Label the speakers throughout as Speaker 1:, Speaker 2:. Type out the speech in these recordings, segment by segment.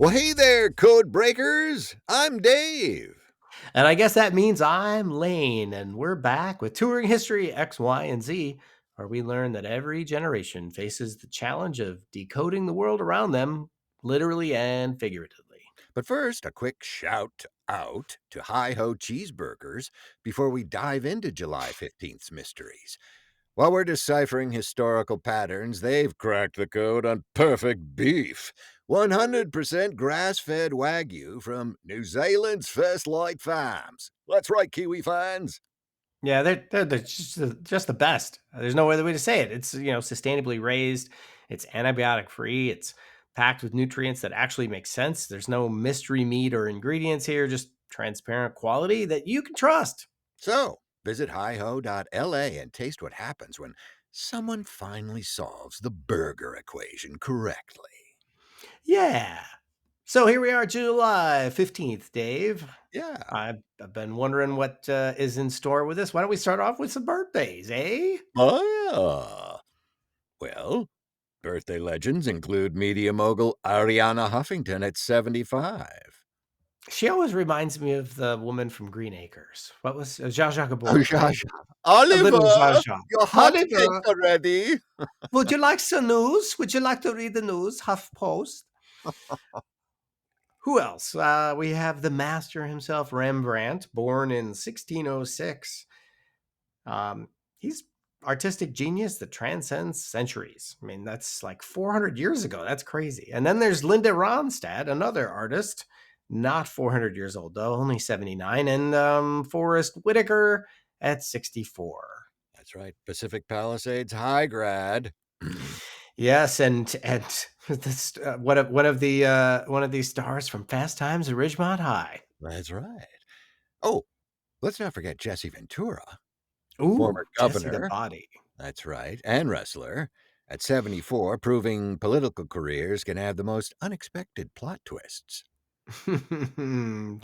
Speaker 1: Well, hey there, code breakers. I'm Dave.
Speaker 2: And I guess that means I'm Lane, and we're back with Touring History X, Y, and Z, where we learn that every generation faces the challenge of decoding the world around them, literally and figuratively.
Speaker 1: But first, a quick shout out to Hi-Ho Cheeseburgers before we dive into July 15th's mysteries. While we're deciphering historical patterns, they've cracked the code on perfect beef. 100% grass-fed Wagyu from New Zealand's First Light Farms. That's right, Kiwi fans.
Speaker 2: Yeah, they're just the best. There's no other way to say it. It's sustainably raised. It's antibiotic free. It's packed with nutrients that actually make sense. There's no mystery meat or ingredients here. Just transparent quality that you can trust.
Speaker 1: So, visit hiho.la and taste what happens when someone finally solves the burger equation correctly.
Speaker 2: Yeah. So here we are, July 15th, Dave.
Speaker 1: Yeah.
Speaker 2: I've been wondering what is in store with this. Why don't we start off with some birthdays, eh?
Speaker 1: Oh, yeah. Well, birthday legends include media mogul Ariana Huffington at 75.
Speaker 2: She always reminds me of the woman from Green Acres. What was Zsa Zsa
Speaker 1: Oh,
Speaker 2: Gabor,
Speaker 1: Zsa
Speaker 2: right?
Speaker 1: Zsa.
Speaker 2: A little Zsa
Speaker 1: Oliver,
Speaker 2: Zsa.
Speaker 1: your hot cakes
Speaker 2: Oliver,
Speaker 1: are ready.
Speaker 2: would you like some news? Would you like to read the news? Huff Post. Who else? We have the master himself, Rembrandt, born in 1606. He's artistic genius that transcends centuries. I mean, that's like 400 years ago. That's crazy. And then there's Linda Ronstadt, another artist, not 400 years old though, only 79, and Forrest Whitaker at 64.
Speaker 1: That's right, Pacific Palisades High grad.
Speaker 2: Yes, and this, one of these stars from Fast Times at Ridgemont High.
Speaker 1: That's right. Oh, let's not forget Jesse Ventura,
Speaker 2: Ooh,
Speaker 1: former
Speaker 2: Jesse the
Speaker 1: governor.
Speaker 2: Body.
Speaker 1: That's right, and wrestler. At 74, proving political careers can have the most unexpected plot twists.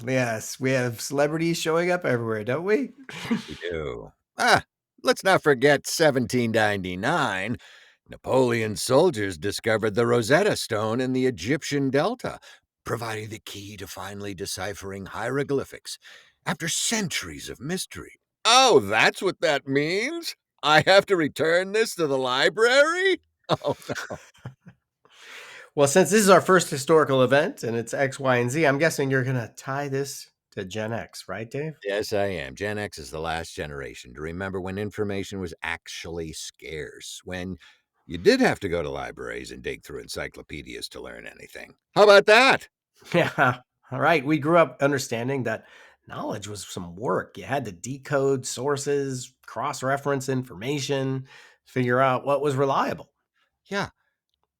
Speaker 2: Yes, we have celebrities showing up everywhere, don't we?
Speaker 1: We do. Ah, let's not forget 1799. Napoleon's soldiers discovered the Rosetta Stone in the Egyptian Delta, providing the key to finally deciphering hieroglyphics after centuries of mystery. Oh, that's what that means? I have to return this to the library? Oh, no.
Speaker 2: Well, since this is our first historical event and it's X, Y, and Z, I'm guessing you're going to tie this to Gen X, right, Dave?
Speaker 1: Yes, I am. Gen X is the last generation to remember when information was actually scarce, when you did have to go to libraries and dig through encyclopedias to learn anything. How about that?
Speaker 2: Yeah. All right. We grew up understanding that knowledge was some work. You had to decode sources, cross reference information, figure out what was reliable.
Speaker 1: Yeah.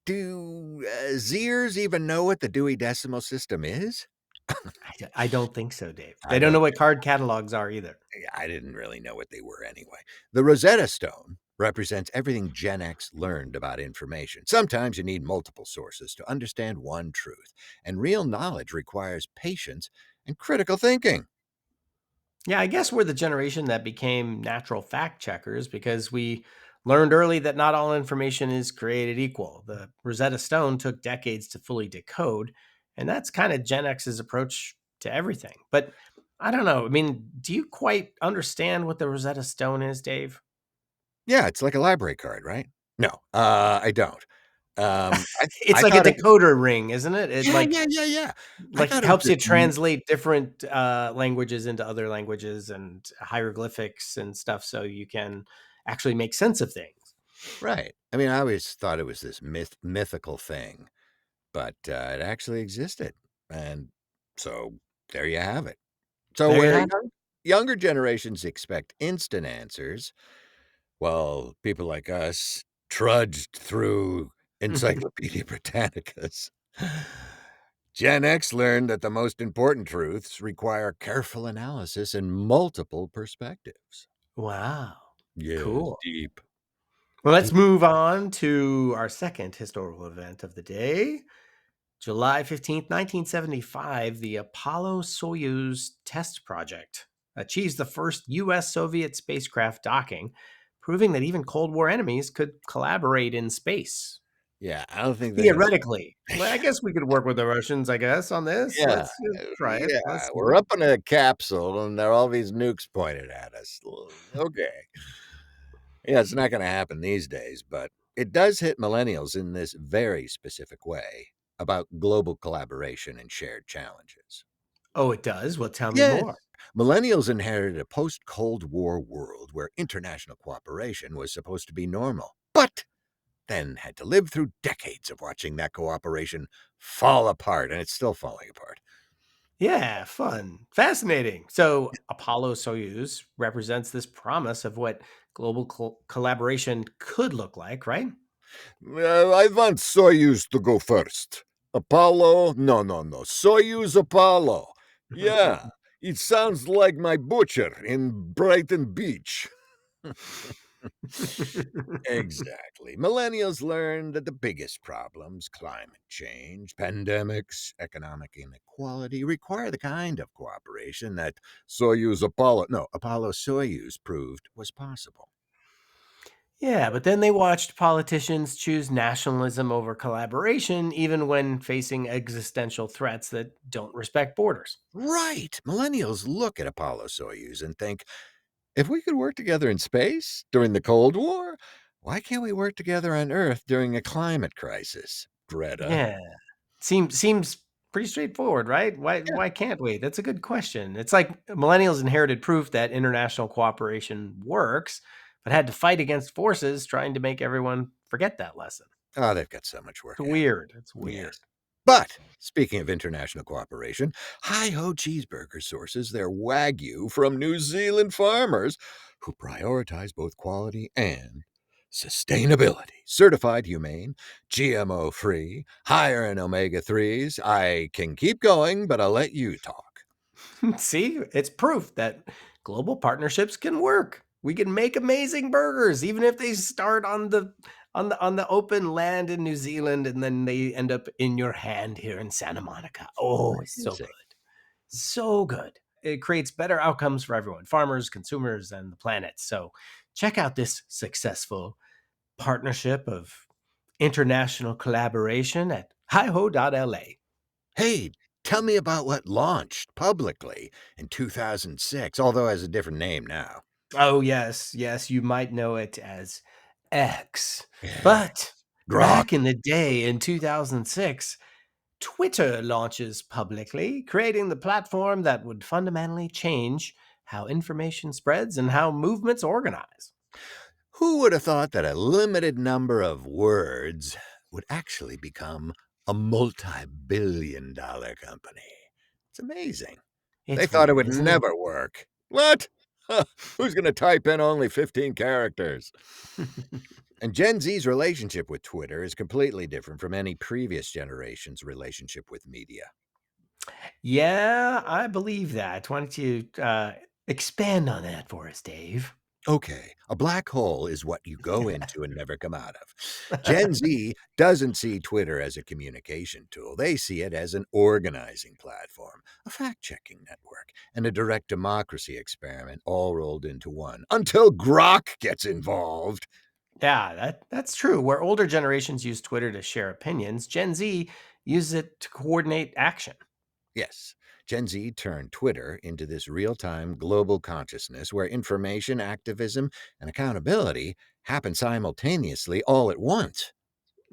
Speaker 1: Do Zers even know what the Dewey Decimal System is?
Speaker 2: I don't think so, Dave. They
Speaker 1: I
Speaker 2: don't
Speaker 1: don't
Speaker 2: know what card catalogs are either.
Speaker 1: I didn't really know what they were anyway. The Rosetta Stone represents everything Gen X learned about information. Sometimes you need multiple sources to understand one truth, and real knowledge requires patience and critical thinking.
Speaker 2: Yeah, I guess we're the generation that became natural fact checkers because we learned early that not all information is created equal. The Rosetta Stone took decades to fully decode, and that's kind of Gen X's approach to everything. But I don't know. I mean, do you quite understand what the Rosetta Stone is, Dave?
Speaker 1: Yeah, it's like a library card, right? No, I don't.
Speaker 2: It's
Speaker 1: I
Speaker 2: like a
Speaker 1: thought it.
Speaker 2: decoder ring, isn't it? It
Speaker 1: Yeah, yeah, yeah, yeah. I
Speaker 2: like
Speaker 1: thought it was
Speaker 2: helps
Speaker 1: this.
Speaker 2: you translate different languages into other languages and hieroglyphics and stuff so you can actually make sense of things.
Speaker 1: Right. I mean, I always thought it was this mythical thing, but it actually existed, and so there you have it. So
Speaker 2: There you
Speaker 1: where
Speaker 2: have it.
Speaker 1: younger generations expect instant answers, while people like us trudged through Encyclopedia Britannicas. Gen X learned that the most important truths require careful analysis and multiple perspectives.
Speaker 2: Wow.
Speaker 1: Yes,
Speaker 2: Cool.
Speaker 1: deep.
Speaker 2: Well, let's move on to our second historical event of the day. July 15th, 1975, the Apollo Soyuz test project achieves the first US Soviet spacecraft docking, proving that even Cold War enemies could collaborate in space.
Speaker 1: Yeah, I don't think they're gonna.
Speaker 2: Theoretically. Well, I guess we could work with the Russians, I guess, on this.
Speaker 1: Yeah,
Speaker 2: Let's try it.
Speaker 1: yeah,
Speaker 2: Let's
Speaker 1: we're
Speaker 2: see.
Speaker 1: up in a capsule, and there are all these nukes pointed at us. Okay. Yeah, it's not gonna happen these days, but it does hit millennials in this very specific way about global collaboration and shared challenges.
Speaker 2: Oh, it does? Well, tell me
Speaker 1: Yes.
Speaker 2: more.
Speaker 1: Millennials inherited a post-Cold War world where international cooperation was supposed to be normal, but then had to live through decades of watching that cooperation fall apart, and it's still falling apart.
Speaker 2: Yeah, fun. Fascinating. So, Apollo Soyuz represents this promise of what global collaboration could look like, right?
Speaker 1: I want Soyuz to go first. Apollo? No, no, no. Soyuz Apollo. Yeah, it sounds like my butcher in Brighton Beach. Exactly. Millennials learned that the biggest problems, climate change, pandemics, economic inequality, require the kind of cooperation that Apollo Soyuz proved was possible.
Speaker 2: Yeah, but then they watched politicians choose nationalism over collaboration, even when facing existential threats that don't respect borders.
Speaker 1: Right. Millennials look at Apollo Soyuz and think, if we could work together in space during the Cold War, why can't we work together on Earth during a climate crisis? Greta.
Speaker 2: Yeah. Seems pretty straightforward, right?
Speaker 1: Yeah.
Speaker 2: Why can't we? That's a good question. It's like millennials inherited proof that international cooperation works, but had to fight against forces trying to make everyone forget that lesson.
Speaker 1: Oh, they've got so much work
Speaker 2: It's
Speaker 1: ahead of
Speaker 2: weird. It's
Speaker 1: them.
Speaker 2: weird.
Speaker 1: Yes. But speaking of international cooperation, Hi-Ho Cheeseburger sources their Wagyu from New Zealand farmers who prioritize both quality and sustainability. Certified humane, GMO free, higher in omega 3s. I can keep going, but I'll let you talk.
Speaker 2: See, it's proof that global partnerships can work. We can make amazing burgers, even if they start on the open land in New Zealand and then they end up in your hand here in Santa Monica. Oh, it's so good.
Speaker 1: Amazing.
Speaker 2: So good. It creates better outcomes for everyone, farmers, consumers, and the planet. So check out this successful partnership of international collaboration at hiho.la.
Speaker 1: Hey, tell me about what launched publicly in 2006, although it has a different name now.
Speaker 2: Oh, yes, yes, you might know it as X.
Speaker 1: Yeah.
Speaker 2: But
Speaker 1: Grok.
Speaker 2: back in the day in 2006, Twitter launches publicly, creating the platform that would fundamentally change how information spreads and how movements organize.
Speaker 1: Who would have thought that a limited number of words would actually become a multi-billion-dollar company? It's amazing. They
Speaker 2: It's
Speaker 1: thought it
Speaker 2: weird,
Speaker 1: would
Speaker 2: isn't it?
Speaker 1: never work. What? Huh, who's going to type in only 15 characters? And Gen Z's relationship with Twitter is completely different from any previous generation's relationship with media.
Speaker 2: Yeah, I believe that. Why don't you expand on that for us, Dave?
Speaker 1: Okay, a black hole is what you go into and never come out of. Gen Z doesn't see Twitter as a communication tool. They see it as an organizing platform, a fact checking network, and a direct democracy experiment all rolled into one until Grok gets involved.
Speaker 2: Yeah, that's true. Where older generations use Twitter to share opinions, Gen Z uses it to coordinate action.
Speaker 1: Yes, Gen Z turned Twitter into this real time global consciousness where information, activism, and accountability happen simultaneously all at once.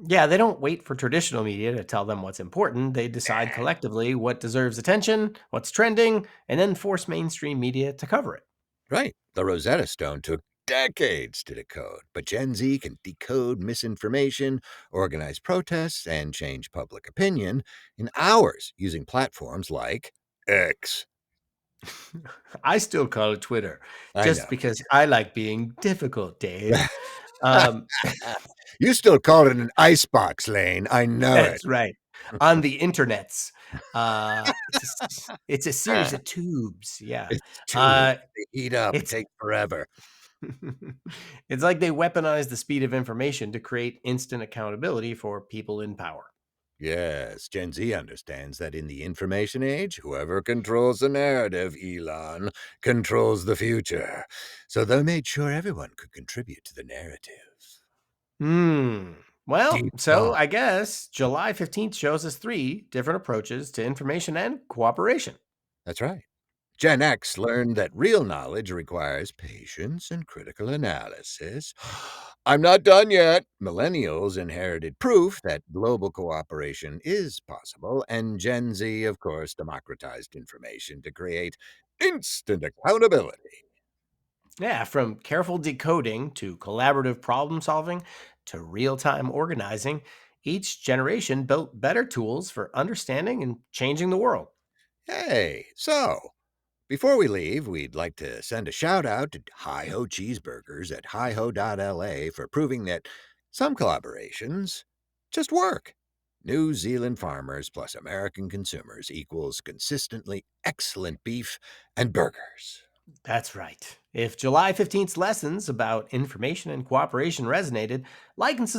Speaker 2: Yeah, they don't wait for traditional media to tell them what's important. They decide collectively what deserves attention, what's trending, and then force mainstream media to cover it.
Speaker 1: Right. The Rosetta Stone took decades to decode, but Gen Z can decode misinformation, organize protests, and change public opinion in hours using platforms like X.
Speaker 2: I still call it Twitter
Speaker 1: I
Speaker 2: just
Speaker 1: know.
Speaker 2: because I like being difficult, Dave. Um,
Speaker 1: You still call it an icebox lane. I know it.
Speaker 2: that's right. On the internets, it's a series of tubes. Yeah,
Speaker 1: It's too.
Speaker 2: uh,
Speaker 1: They heat up. It
Speaker 2: it's
Speaker 1: takes forever.
Speaker 2: it's like they weaponize the speed of information to create instant accountability for people in power.
Speaker 1: Yes, Gen Z understands that in the information age, whoever controls the narrative, Elon, controls the future. So they made sure everyone could contribute to the narrative.
Speaker 2: Hmm. Well,
Speaker 1: Deep
Speaker 2: so
Speaker 1: thought.
Speaker 2: I guess July 15th shows us three different approaches to information and cooperation.
Speaker 1: That's right. Gen X learned that real knowledge requires patience and critical analysis. I'm not done yet. Millennials inherited proof that global cooperation is possible, and Gen Z, of course, democratized information to create instant accountability.
Speaker 2: Yeah, from careful decoding to collaborative problem solving to real time organizing, each generation built better tools for understanding and changing the world.
Speaker 1: Hey, so before we leave, we'd like to send a shout out to Hi-Ho Cheeseburgers at hiho.la for proving that some collaborations just work. New Zealand farmers plus American consumers equals consistently excellent beef and burgers.
Speaker 2: That's right. If July 15th's lessons about information and cooperation resonated, like and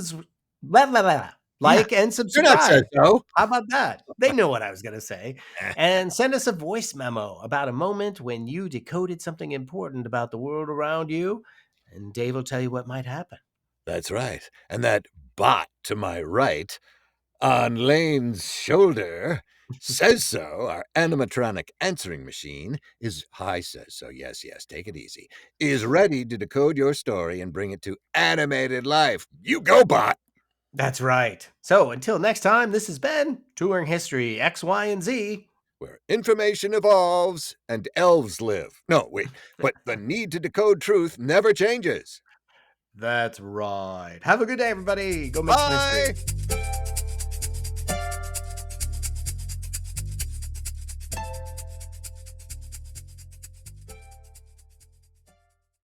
Speaker 2: blah, blah, blah,
Speaker 1: Yeah,
Speaker 2: like and
Speaker 1: you're not says
Speaker 2: subscribe.
Speaker 1: so.
Speaker 2: How about that? They know what I was going to say. And send us a voice memo about a moment when you decoded something important about the world around you, and Dave will tell you what might happen.
Speaker 1: That's right. And that bot to my right on Lane's shoulder says so. Our animatronic answering machine is Hi says so. Yes, yes, take it easy. Is ready to decode your story and bring it to animated life. You go, bot.
Speaker 2: That's right. So until next time, this has been Touring History X, Y, and Z.
Speaker 1: Where information evolves and elves live. No, wait, but the need to decode truth never changes.
Speaker 2: That's right. Have a good day, everybody. Go make some history.
Speaker 1: Bye.